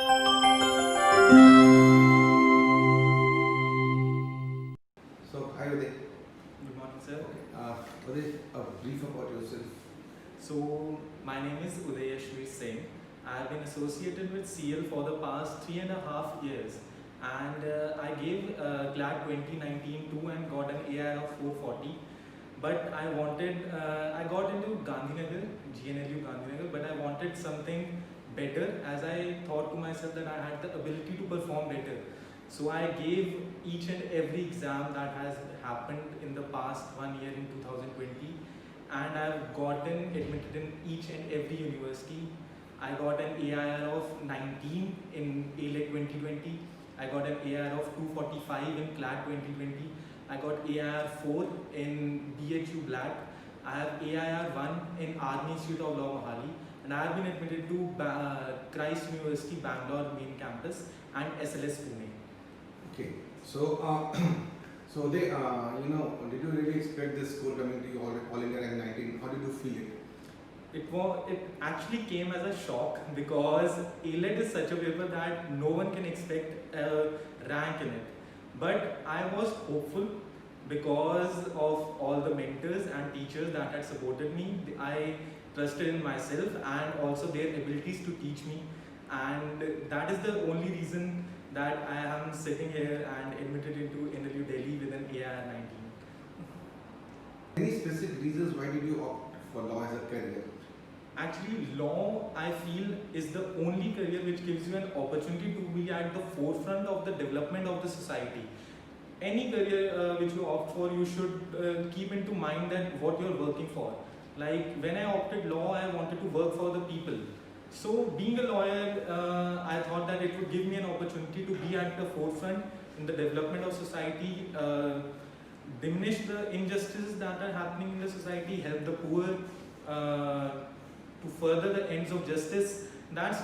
So, hi Uday. Good morning, sir. Okay. Uday, a brief about yourself. So, my name is Udayashri Singh. I have been associated with CL for the past 3.5 years, and I gave GLAD 2019 2 and got an AIR of 440. But I got into Gandhinagar, GNLU Gandhinagar, but I wanted something better as I thought to myself that I had the ability to perform better. So I gave each and every exam that has happened in the past 1 year in 2020, and I've gotten admitted in each and every university. I got an AIR of 19 in ALET 2020. I got an AIR of 245 in CLAT 2020. I got AIR 4 in BHU Black. I have AIR 1 in Army Institute of Law Mohali, and I have been admitted to Christ University Bangalore main campus and SLS Pune. Okay. So, so they, did you really expect this score coming to you all India rank 19? How did you feel it? It actually came as a shock because ALET is such a paper that no one can expect a rank in it. But I was hopeful because of all the mentors and teachers that had supported me. I trusted in myself and also their abilities to teach me, and that is the only reason that I am sitting here and admitted into NLU Delhi with an AIR 19. Any specific reasons why did you opt for law as a career? Actually, law, I feel, is the only career which gives you an opportunity to be at the forefront of the development of the society. Any career which you opt for, you should keep into mind that what you're working for. Like when I opted law, I wanted to work for the people. So being a lawyer, I thought that it would give me an opportunity to be at the forefront in the development of society, diminish the injustices that are happening in the society, help the poor, to further the ends of justice. That is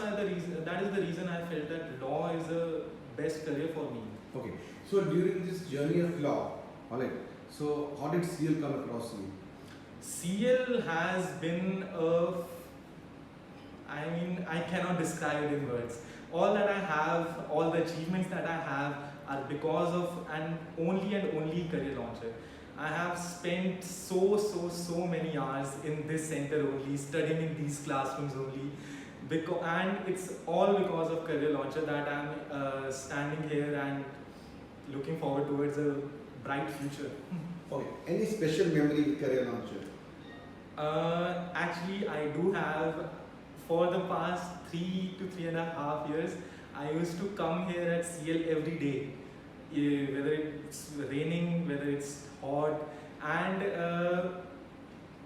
the reason I felt that law is the best career for me. Okay. So during this journey of law, alright. So how did CL come across you? CL has been I cannot describe it in words. All that I have, all the achievements that I have are because of and only Career Launcher. I have spent so many hours in this center only, studying in these classrooms only. And it's all because of Career Launcher that I'm standing here and looking forward towards a bright future. Okay. Any special memory with Career Launcher? Actually, I do have. For the past 3 to 3.5 years, I used to come here at CL every day, whether it's raining, whether it's hot. And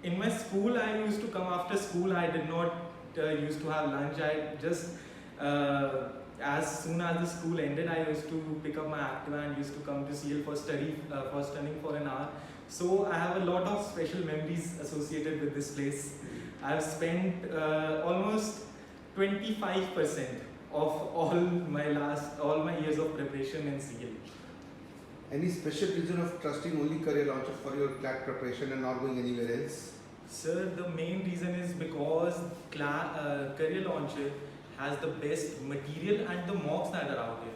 in my school, I used to come after school. I did not used to have lunch. I just as soon as the school ended, I used to pick up my Activa and used to come to CL for studying for an hour. So I have a lot of special memories associated with this place. I've spent almost 25% of all my years of preparation in CL. Any special reason of trusting only Career Launcher for your CLAT preparation and not going anywhere else? Sir, the main reason is because Career Launcher has the best material and the mocks that are out here.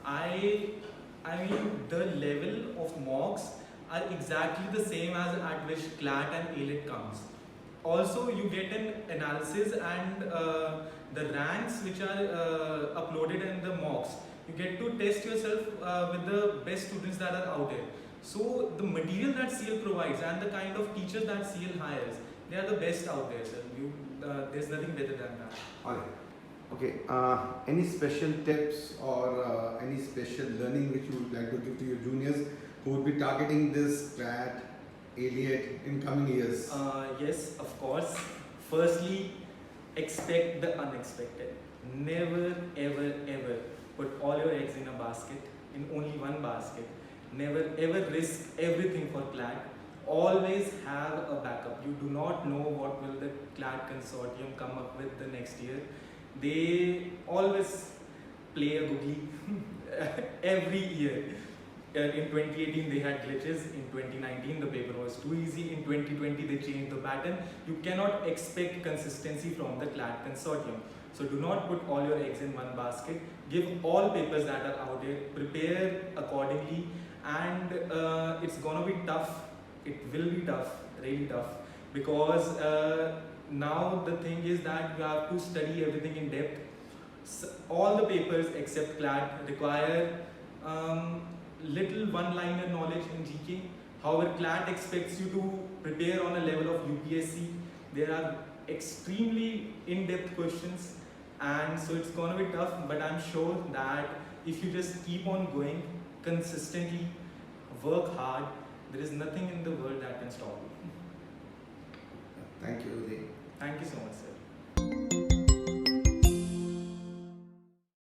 I mean, the level of mocks are exactly the same as at which CLAT and ALET comes. Also, you get an analysis and the ranks which are uploaded in the mocks. You get to test yourself with the best students that are out there. So the material that CL provides and the kind of teachers that CL hires, they are the best out there, sir. There's nothing better than that. Alright. Okay. Any special tips or any special learning which you would like to give to your juniors who would be targeting this CLAT, ALET in coming years? Yes, of course. Firstly, expect the unexpected. Never, ever put all your eggs in a basket, in only one basket. Never ever risk everything for CLAT. Always have a backup. You do not know what will the CLAT consortium come up with the next year. They always play a googly every year. In 2018 they had glitches, in 2019 the paper was too easy, in 2020 they changed the pattern. You cannot expect consistency from the CLAT consortium. So do not put all your eggs in one basket. Give all papers that are out there, prepare accordingly, and it's gonna be tough. It will be tough, really tough, because now the thing is that you have to study everything in depth. All the papers except CLAT require little one-liner knowledge in GK. However, CLAT expects you to prepare on a level of UPSC. There are extremely in-depth questions, and so it's gonna be tough, but I'm sure that if you just keep on going consistently, work hard, there is nothing in the world that can stop you. Thank you, Uday. Thank you so much, sir.